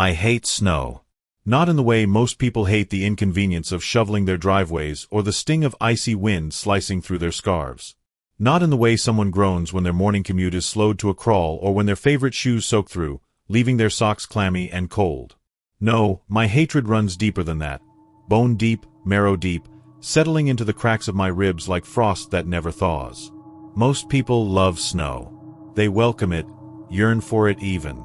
I hate snow. Not in the way most people hate the inconvenience of shoveling their driveways or the sting of icy wind slicing through their scarves. Not in the way someone groans when their morning commute is slowed to a crawl or when their favorite shoes soak through, leaving their socks clammy and cold. No, my hatred runs deeper than that. Bone deep, marrow deep, settling into the cracks of my ribs like frost that never thaws. Most people love snow. They welcome it, yearn for it even.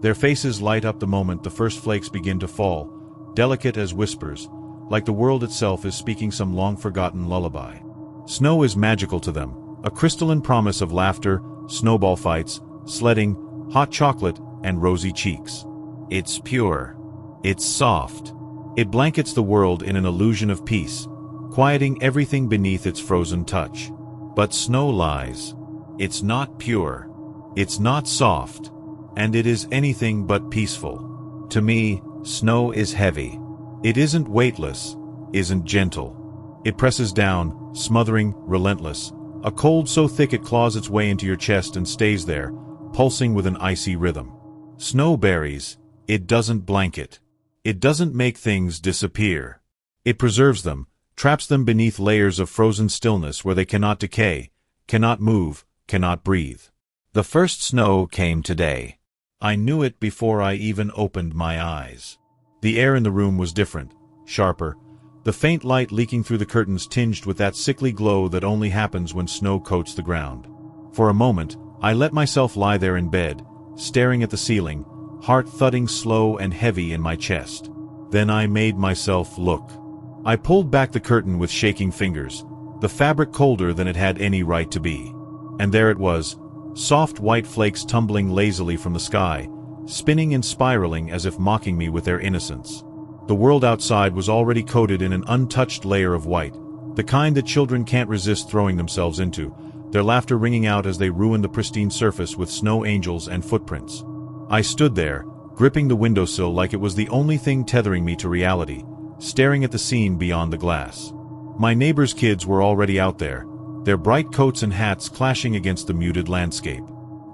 Their faces light up the moment the first flakes begin to fall, delicate as whispers, like the world itself is speaking some long-forgotten lullaby. Snow is magical to them, a crystalline promise of laughter, snowball fights, sledding, hot chocolate, and rosy cheeks. It's pure. It's soft. It blankets the world in an illusion of peace, quieting everything beneath its frozen touch. But snow lies. It's not pure. It's not soft. And it is anything but peaceful. To me, snow is heavy. It isn't weightless, isn't gentle. It presses down, smothering, relentless, a cold so thick it claws its way into your chest and stays there, pulsing with an icy rhythm. Snow buries, it doesn't blanket. It doesn't make things disappear. It preserves them, traps them beneath layers of frozen stillness where they cannot decay, cannot move, cannot breathe. The first snow came today. I knew it before I even opened my eyes. The air in the room was different, sharper, the faint light leaking through the curtains tinged with that sickly glow that only happens when snow coats the ground. For a moment, I let myself lie there in bed, staring at the ceiling, heart thudding slow and heavy in my chest. Then I made myself look. I pulled back the curtain with shaking fingers, the fabric colder than it had any right to be. And there it was, soft white flakes tumbling lazily from the sky, spinning and spiraling as if mocking me with their innocence. The world outside was already coated in an untouched layer of white, the kind that children can't resist throwing themselves into, their laughter ringing out as they ruined the pristine surface with snow angels and footprints. I stood there, gripping the windowsill like it was the only thing tethering me to reality, staring at the scene beyond the glass. My neighbors' kids were already out there, their bright coats and hats clashing against the muted landscape.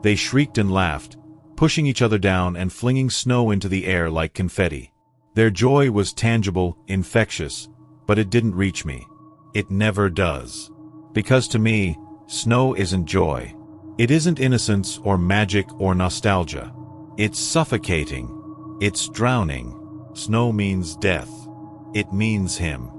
They shrieked and laughed, pushing each other down and flinging snow into the air like confetti. Their joy was tangible, infectious, but it didn't reach me. It never does. Because to me, snow isn't joy. It isn't innocence or magic or nostalgia. It's suffocating. It's drowning. Snow means death. It means him.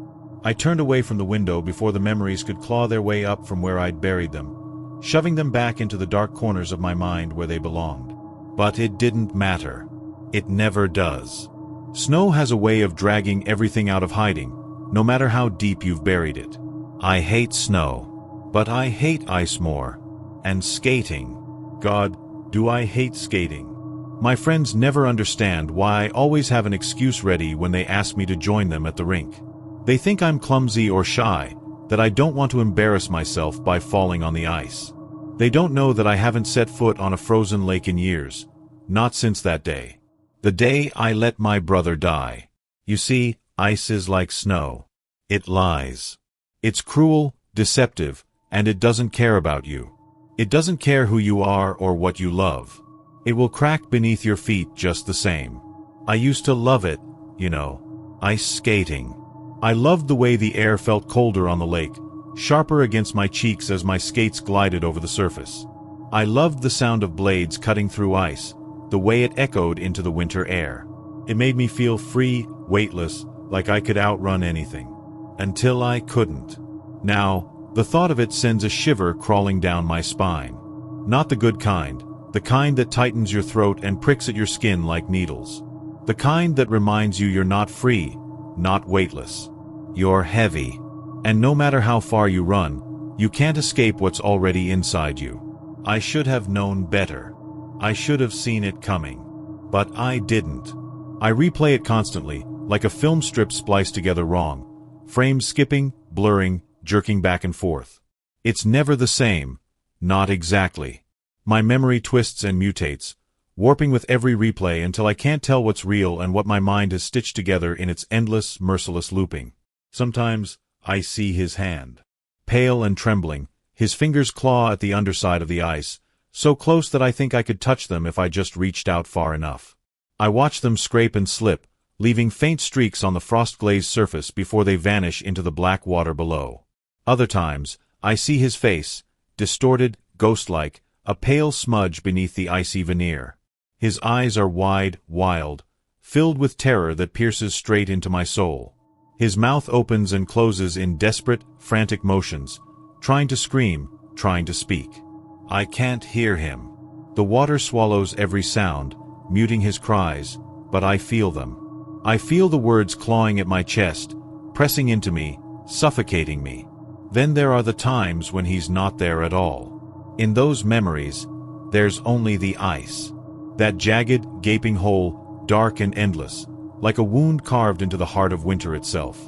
I turned away from the window before the memories could claw their way up from where I'd buried them, shoving them back into the dark corners of my mind where they belonged. But it didn't matter. It never does. Snow has a way of dragging everything out of hiding, no matter how deep you've buried it. I hate snow. But I hate ice more. And skating. God, do I hate skating. My friends never understand why I always have an excuse ready when they ask me to join them at the rink. They think I'm clumsy or shy, that I don't want to embarrass myself by falling on the ice. They don't know that I haven't set foot on a frozen lake in years, not since that day. The day I let my brother die. You see, ice is like snow. It lies. It's cruel, deceptive, and it doesn't care about you. It doesn't care who you are or what you love. It will crack beneath your feet just the same. I used to love it, you know, ice skating. I loved the way the air felt colder on the lake, sharper against my cheeks as my skates glided over the surface. I loved the sound of blades cutting through ice, the way it echoed into the winter air. It made me feel free, weightless, like I could outrun anything. Until I couldn't. Now, the thought of it sends a shiver crawling down my spine. Not the good kind, the kind that tightens your throat and pricks at your skin like needles. The kind that reminds you you're not free, not weightless. You're heavy. And no matter how far you run, you can't escape what's already inside you. I should have known better. I should have seen it coming. But I didn't. I replay it constantly, like a film strip spliced together wrong. Frames skipping, blurring, jerking back and forth. It's never the same. Not exactly. My memory twists and mutates, warping with every replay until I can't tell what's real and what my mind has stitched together in its endless, merciless looping. Sometimes, I see his hand. Pale and trembling, his fingers claw at the underside of the ice, so close that I think I could touch them if I just reached out far enough. I watch them scrape and slip, leaving faint streaks on the frost-glazed surface before they vanish into the black water below. Other times, I see his face, distorted, ghost-like, a pale smudge beneath the icy veneer. His eyes are wide, wild, filled with terror that pierces straight into my soul. His mouth opens and closes in desperate, frantic motions, trying to scream, trying to speak. I can't hear him. The water swallows every sound, muting his cries, but I feel them. I feel the words clawing at my chest, pressing into me, suffocating me. Then there are the times when he's not there at all. In those memories, there's only the ice. That jagged, gaping hole, dark and endless, like a wound carved into the heart of winter itself.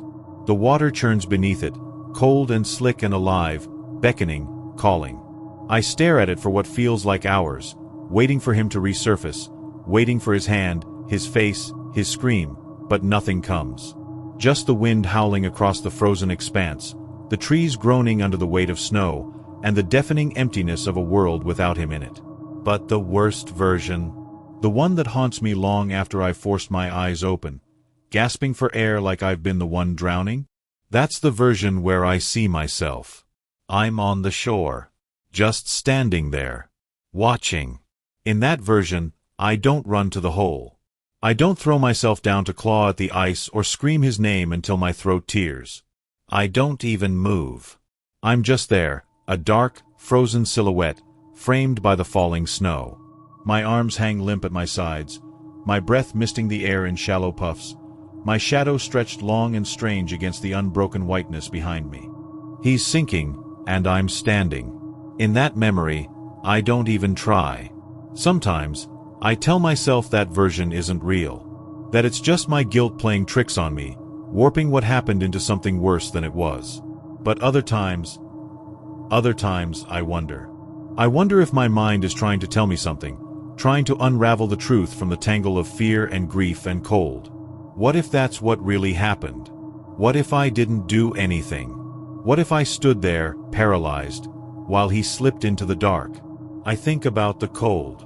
The water churns beneath it, cold and slick and alive, beckoning, calling. I stare at it for what feels like hours, waiting for him to resurface, waiting for his hand, his face, his scream, but nothing comes. Just the wind howling across the frozen expanse, the trees groaning under the weight of snow, and the deafening emptiness of a world without him in it. But the worst version, the one that haunts me long after I've forced my eyes open, gasping for air like I've been the one drowning, that's the version where I see myself. I'm on the shore, just standing there, watching. In that version, I don't run to the hole. I don't throw myself down to claw at the ice or scream his name until my throat tears. I don't even move. I'm just there, a dark, frozen silhouette, framed by the falling snow. My arms hang limp at my sides, my breath misting the air in shallow puffs, my shadow stretched long and strange against the unbroken whiteness behind me. He's sinking, and I'm standing. In that memory, I don't even try. Sometimes, I tell myself that version isn't real, that it's just my guilt playing tricks on me, warping what happened into something worse than it was. But other times I wonder. I wonder if my mind is trying to tell me something, trying to unravel the truth from the tangle of fear and grief and cold. What if that's what really happened? What if I didn't do anything? What if I stood there, paralyzed, while he slipped into the dark? I think about the cold.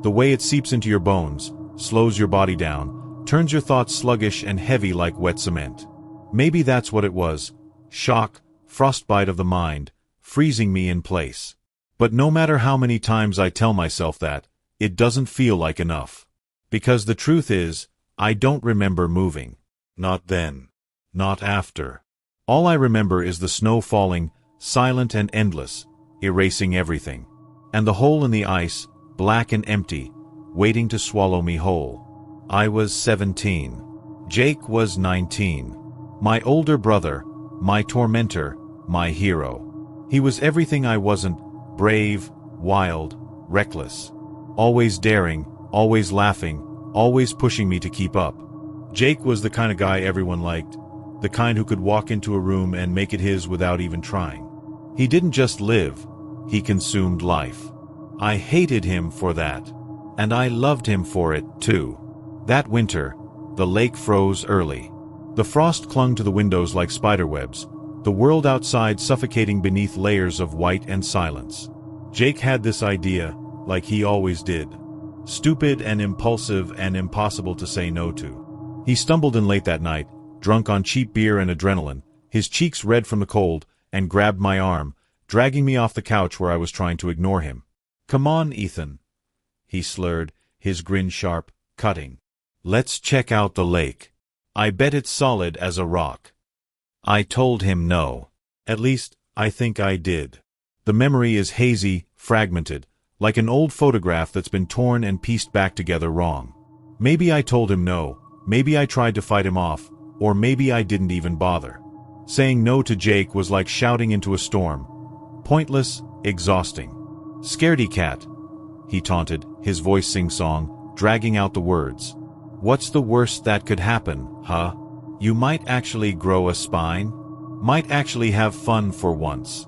The way it seeps into your bones, slows your body down, turns your thoughts sluggish and heavy like wet cement. Maybe that's what it was. Shock, frostbite of the mind, freezing me in place. But no matter how many times I tell myself that, it doesn't feel like enough. Because the truth is, I don't remember moving. Not then. Not after. All I remember is the snow falling, silent and endless, erasing everything. And the hole in the ice, black and empty, waiting to swallow me whole. I was 17. Jake was 19. My older brother, my tormentor, my hero. He was everything I wasn't, brave, wild, reckless. Always daring, always laughing, always pushing me to keep up. Jake was the kind of guy everyone liked, the kind who could walk into a room and make it his without even trying. He didn't just live, he consumed life. I hated him for that. And I loved him for it, too. That winter, the lake froze early. The frost clung to the windows like spiderwebs, the world outside suffocating beneath layers of white and silence. Jake had this idea, like he always did. Stupid and impulsive and impossible to say no to. He stumbled in late that night, drunk on cheap beer and adrenaline, his cheeks red from the cold, and grabbed my arm, dragging me off the couch where I was trying to ignore him. "Come on, Ethan," he slurred, his grin sharp, cutting. "Let's check out the lake. I bet it's solid as a rock." I told him no. At least, I think I did. The memory is hazy, fragmented, like an old photograph that's been torn and pieced back together wrong. Maybe I told him no, maybe I tried to fight him off, or maybe I didn't even bother. Saying no to Jake was like shouting into a storm. Pointless, exhausting. "Scaredy cat," he taunted, his voice sing-song, dragging out the words. "What's the worst that could happen, huh? You might actually grow a spine? Might actually have fun for once."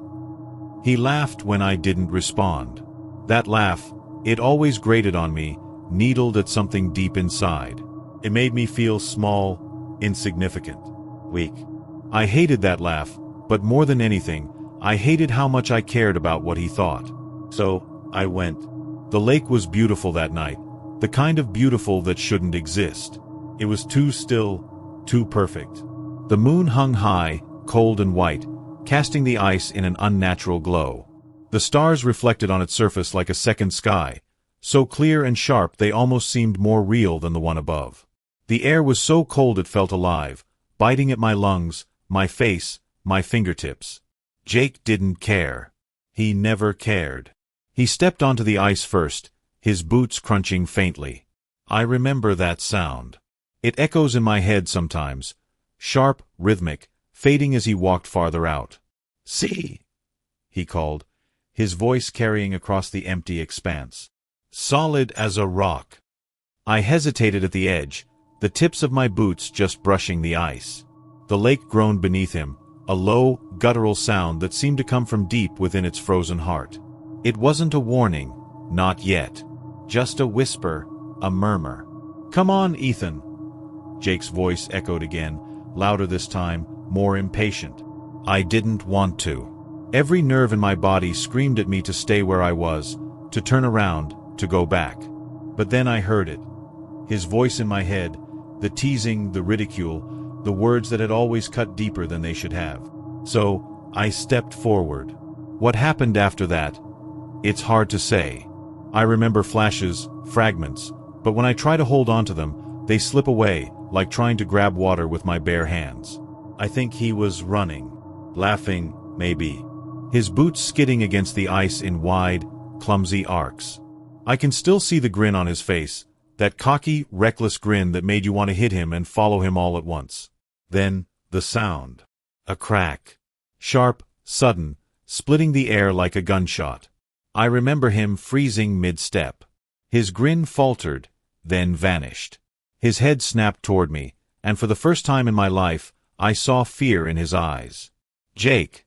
He laughed when I didn't respond. That laugh, it always grated on me, needled at something deep inside. It made me feel small, insignificant, weak. I hated that laugh, but more than anything, I hated how much I cared about what he thought. So, I went. The lake was beautiful that night, The kind of beautiful that shouldn't exist. It was too still, too perfect. The moon hung high, cold and white, casting the ice in an unnatural glow. The stars reflected on its surface like a second sky, so clear and sharp they almost seemed more real than the one above. The air was so cold it felt alive, biting at my lungs, my face, my fingertips. Jake didn't care. He never cared. He stepped onto the ice first, his boots crunching faintly. I remember that sound. It echoes in my head sometimes, sharp, rhythmic, fading as he walked farther out. "See," he called, his voice carrying across the empty expanse. Solid as a rock. I hesitated at the edge, the tips of my boots just brushing the ice. The lake groaned beneath him, a low, guttural sound that seemed to come from deep within its frozen heart. It wasn't a warning, not yet. Just a whisper, a murmur. "Come on, Ethan." Jake's voice echoed again, louder this time, more impatient. I didn't want to. Every nerve in my body screamed at me to stay where I was, to turn around, to go back. But then I heard it. His voice in my head, the teasing, the ridicule, the words that had always cut deeper than they should have. So, I stepped forward. What happened after that? It's hard to say. I remember flashes, fragments, but when I try to hold on to them, they slip away, like trying to grab water with my bare hands. I think he was running, laughing, maybe. His boots skidding against the ice in wide, clumsy arcs. I can still see the grin on his face, that cocky, reckless grin that made you want to hit him and follow him all at once. Then, the sound. A crack. Sharp, sudden, splitting the air like a gunshot. I remember him freezing mid-step. His grin faltered, then vanished. His head snapped toward me, and for the first time in my life, I saw fear in his eyes. "Jake,"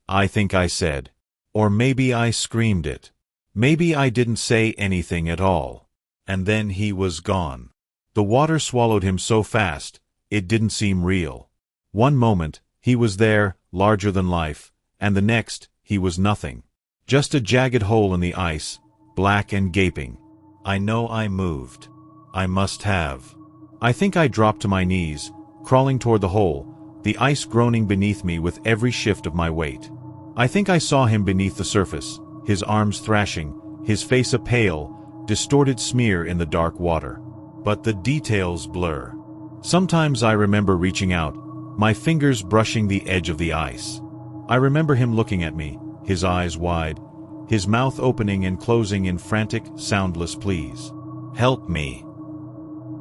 I think I said. Or maybe I screamed it. Maybe I didn't say anything at all. And then he was gone. The water swallowed him so fast, it didn't seem real. One moment, he was there, larger than life, and the next, he was nothing. Just a jagged hole in the ice, black and gaping. I know I moved. I must have. I think I dropped to my knees, crawling toward the hole, the ice groaning beneath me with every shift of my weight. I think I saw him beneath the surface, his arms thrashing, his face a pale, distorted smear in the dark water. But the details blur. Sometimes I remember reaching out, my fingers brushing the edge of the ice. I remember him looking at me, his eyes wide, his mouth opening and closing in frantic, soundless pleas. "Help me."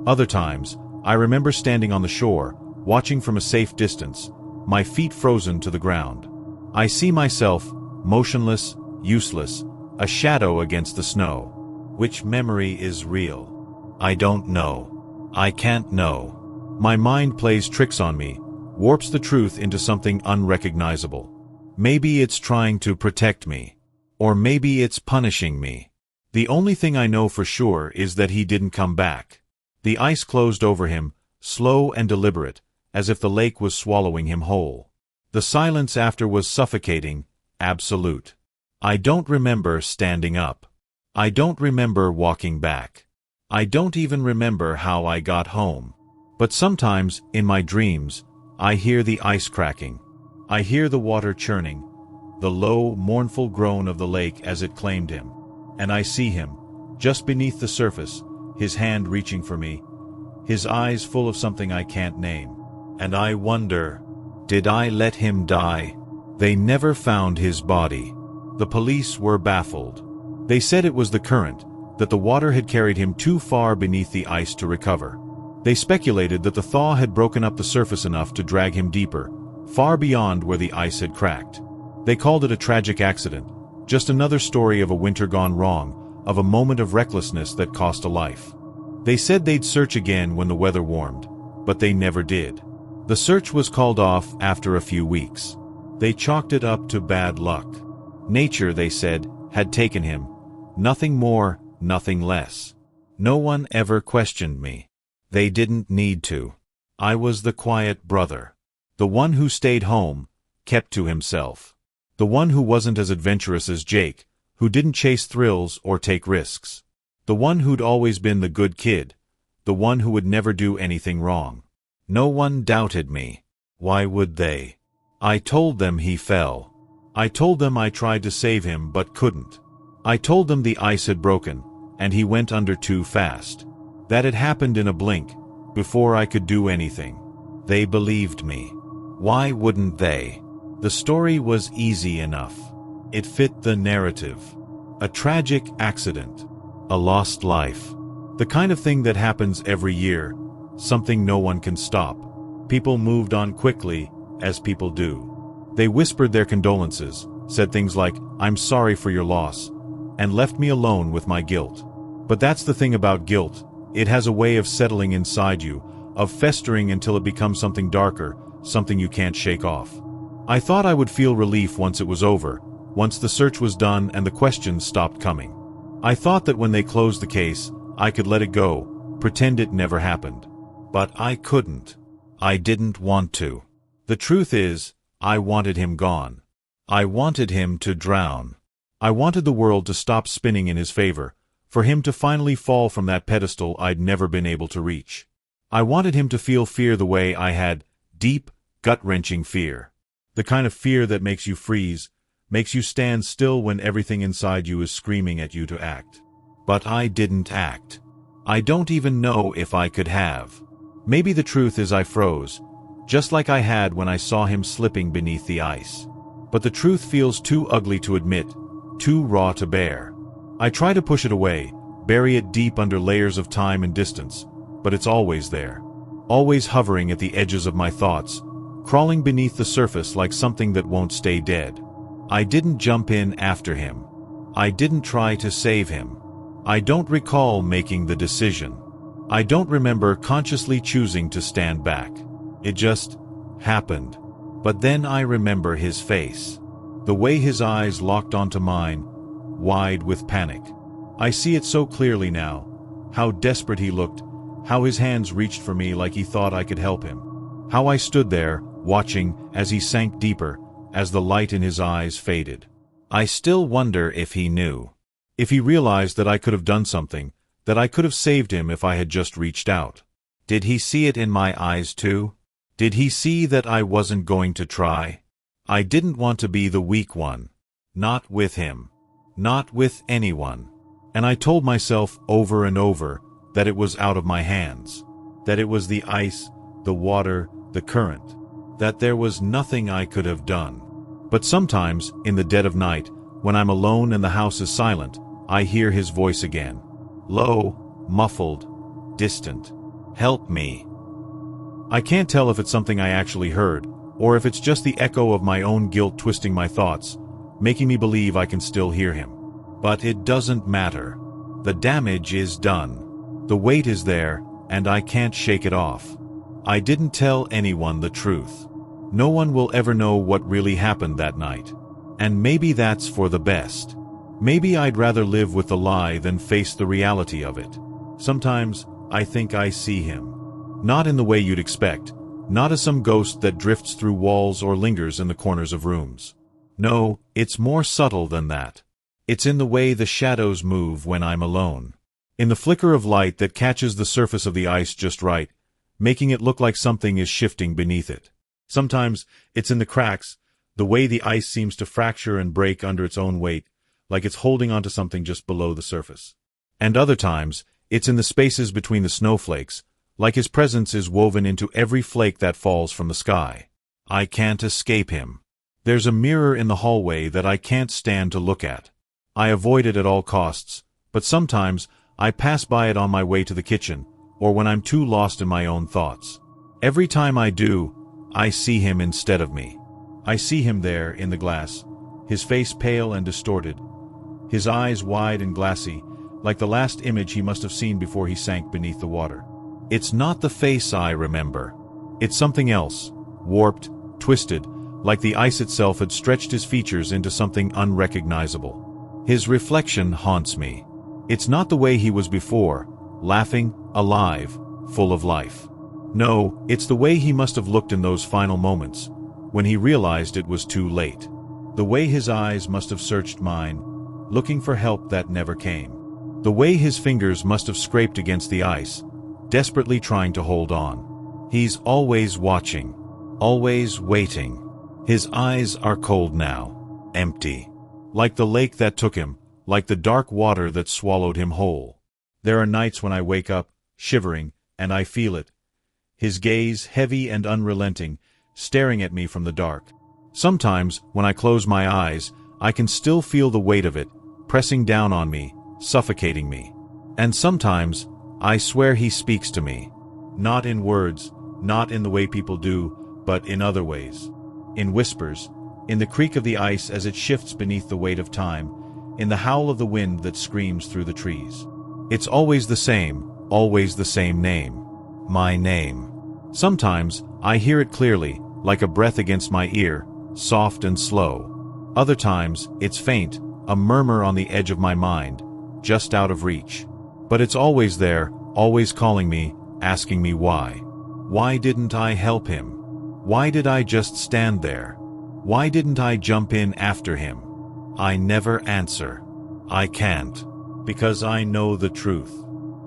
Other times, I remember standing on the shore, watching from a safe distance, my feet frozen to the ground. I see myself, motionless, useless, a shadow against the snow. Which memory is real? I don't know. I can't know. My mind plays tricks on me, warps the truth into something unrecognizable. Maybe it's trying to protect me. Or maybe it's punishing me. The only thing I know for sure is that he didn't come back. The ice closed over him, slow and deliberate, as if the lake was swallowing him whole. The silence after was suffocating, absolute. I don't remember standing up. I don't remember walking back. I don't even remember how I got home. But sometimes, in my dreams, I hear the ice cracking. I hear the water churning, the low, mournful groan of the lake as it claimed him. And I see him, just beneath the surface, his hand reaching for me, his eyes full of something I can't name. And I wonder, did I let him die? They never found his body. The police were baffled. They said it was the current, that the water had carried him too far beneath the ice to recover. They speculated that the thaw had broken up the surface enough to drag him deeper, far beyond where the ice had cracked. They called it a tragic accident, just another story of a winter gone wrong, of a moment of recklessness that cost a life. They said they'd search again when the weather warmed, but they never did. The search was called off after a few weeks. They chalked it up to bad luck. Nature, they said, had taken him. Nothing more, nothing less. No one ever questioned me. They didn't need to. I was the quiet brother. The one who stayed home, kept to himself. The one who wasn't as adventurous as Jake, who didn't chase thrills or take risks. The one who'd always been the good kid. The one who would never do anything wrong. No one doubted me. Why would they? I told them he fell. I told them I tried to save him but couldn't. I told them the ice had broken, and he went under too fast. That it happened in a blink, before I could do anything. They believed me. Why wouldn't they? The story was easy enough. It fit the narrative. A tragic accident. A lost life. The kind of thing that happens every year. Something no one can stop. People moved on quickly, as people do. They whispered their condolences, said things like, "I'm sorry for your loss," and left me alone with my guilt. But that's the thing about guilt. It has a way of settling inside you, of festering until it becomes something darker, something you can't shake off. I thought I would feel relief once it was over, once the search was done and the questions stopped coming. I thought that when they closed the case, I could let it go, pretend it never happened. But I couldn't. I didn't want to. The truth is, I wanted him gone. I wanted him to drown. I wanted the world to stop spinning in his favor, for him to finally fall from that pedestal I'd never been able to reach. I wanted him to feel fear the way I had, deep, gut-wrenching fear. The kind of fear that makes you freeze, makes you stand still when everything inside you is screaming at you to act. But I didn't act. I don't even know if I could have. Maybe the truth is I froze, just like I had when I saw him slipping beneath the ice. But the truth feels too ugly to admit, too raw to bear. I try to push it away, bury it deep under layers of time and distance, but it's always there. Always hovering at the edges of my thoughts, crawling beneath the surface like something that won't stay dead. I didn't jump in after him. I didn't try to save him. I don't recall making the decision. I don't remember consciously choosing to stand back. It just happened. But then I remember his face. The way his eyes locked onto mine, wide with panic. I see it so clearly now. How desperate he looked, how his hands reached for me like he thought I could help him. How I stood there, watching as he sank deeper, as the light in his eyes faded. I still wonder if he knew. If he realized that I could have done something, that I could have saved him if I had just reached out. Did he see it in my eyes too? Did he see that I wasn't going to try? I didn't want to be the weak one. Not with him. Not with anyone. And I told myself over and over that it was out of my hands. That it was the ice, the water, the current. That there was nothing I could have done. But sometimes, in the dead of night, when I'm alone and the house is silent, I hear his voice again. Low, muffled, distant. Help me. I can't tell if it's something I actually heard, or if it's just the echo of my own guilt twisting my thoughts, making me believe I can still hear him. But it doesn't matter. The damage is done. The weight is there, and I can't shake it off. I didn't tell anyone the truth. No one will ever know what really happened that night. And maybe that's for the best. Maybe I'd rather live with the lie than face the reality of it. Sometimes, I think I see him. Not in the way you'd expect. Not as some ghost that drifts through walls or lingers in the corners of rooms. No, it's more subtle than that. It's in the way the shadows move when I'm alone. In the flicker of light that catches the surface of the ice just right, making it look like something is shifting beneath it. Sometimes, it's in the cracks, the way the ice seems to fracture and break under its own weight, like it's holding onto something just below the surface. And other times, it's in the spaces between the snowflakes, like his presence is woven into every flake that falls from the sky. I can't escape him. There's a mirror in the hallway that I can't stand to look at. I avoid it at all costs, but sometimes I pass by it on my way to the kitchen, or when I'm too lost in my own thoughts. Every time I do, I see him instead of me. I see him there in the glass, his face pale and distorted, his eyes wide and glassy, like the last image he must have seen before he sank beneath the water. It's not the face I remember. It's something else, warped, twisted, like the ice itself had stretched his features into something unrecognizable. His reflection haunts me. It's not the way he was before, laughing, alive, full of life. No, it's the way he must have looked in those final moments, when he realized it was too late. The way his eyes must have searched mine, looking for help that never came. The way his fingers must have scraped against the ice, desperately trying to hold on. He's always watching, always waiting. His eyes are cold now, empty. Like the lake that took him, like the dark water that swallowed him whole. There are nights when I wake up, shivering, and I feel it. His gaze, heavy and unrelenting, staring at me from the dark. Sometimes, when I close my eyes, I can still feel the weight of it, pressing down on me, suffocating me. And sometimes, I swear he speaks to me. Not in words, not in the way people do, but in other ways. In whispers, in the creak of the ice as it shifts beneath the weight of time, in the howl of the wind that screams through the trees. It's always the same name. My name. Sometimes, I hear it clearly, like a breath against my ear, soft and slow. Other times, it's faint, a murmur on the edge of my mind, just out of reach. But it's always there, always calling me, asking me why. Why didn't I help him? Why did I just stand there? Why didn't I jump in after him? I never answer. I can't. Because I know the truth.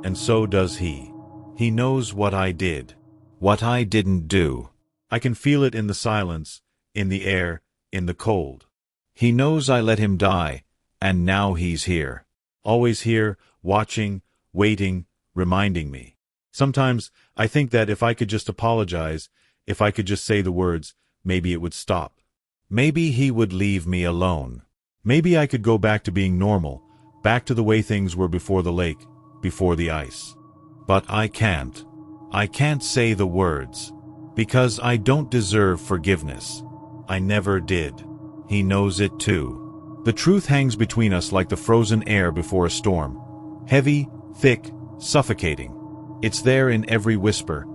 And so does he. He knows what I did. What I didn't do. I can feel it in the silence, in the air, in the cold. He knows I let him die, and now he's here. Always here, watching, waiting, reminding me. Sometimes I think that if I could just apologize, if I could just say the words, maybe it would stop. Maybe he would leave me alone. Maybe I could go back to being normal, back to the way things were before the lake, before the ice. But I can't. I can't say the words. Because I don't deserve forgiveness. I never did. He knows it too. The truth hangs between us like the frozen air before a storm. Heavy, thick, suffocating. It's there in every whisper,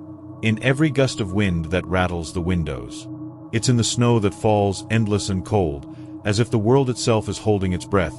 in every gust of wind that rattles the windows. It's in the snow that falls endless and cold, as if the world itself is holding its breath,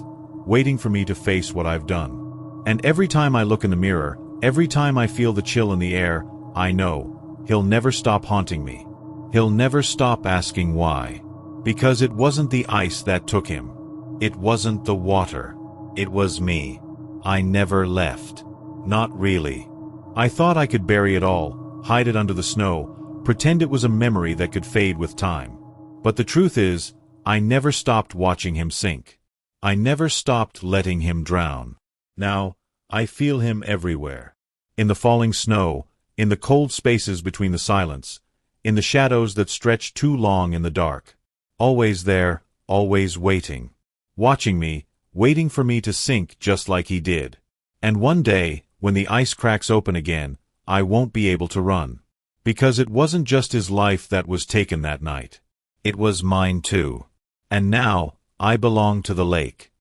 waiting for me to face what I've done. And every time I look in the mirror, every time I feel the chill in the air, I know, he'll never stop haunting me. He'll never stop asking why. Because it wasn't the ice that took him. It wasn't the water. It was me. I never left. Not really. I thought I could bury it all, hide it under the snow, pretend it was a memory that could fade with time. But the truth is, I never stopped watching him sink. I never stopped letting him drown. Now, I feel him everywhere. In the falling snow, in the cold spaces between the silence, in the shadows that stretch too long in the dark. Always there, always waiting. Watching me, waiting for me to sink just like he did. And one day, when the ice cracks open again, I won't be able to run. Because it wasn't just his life that was taken that night. It was mine too. And now, I belong to the lake.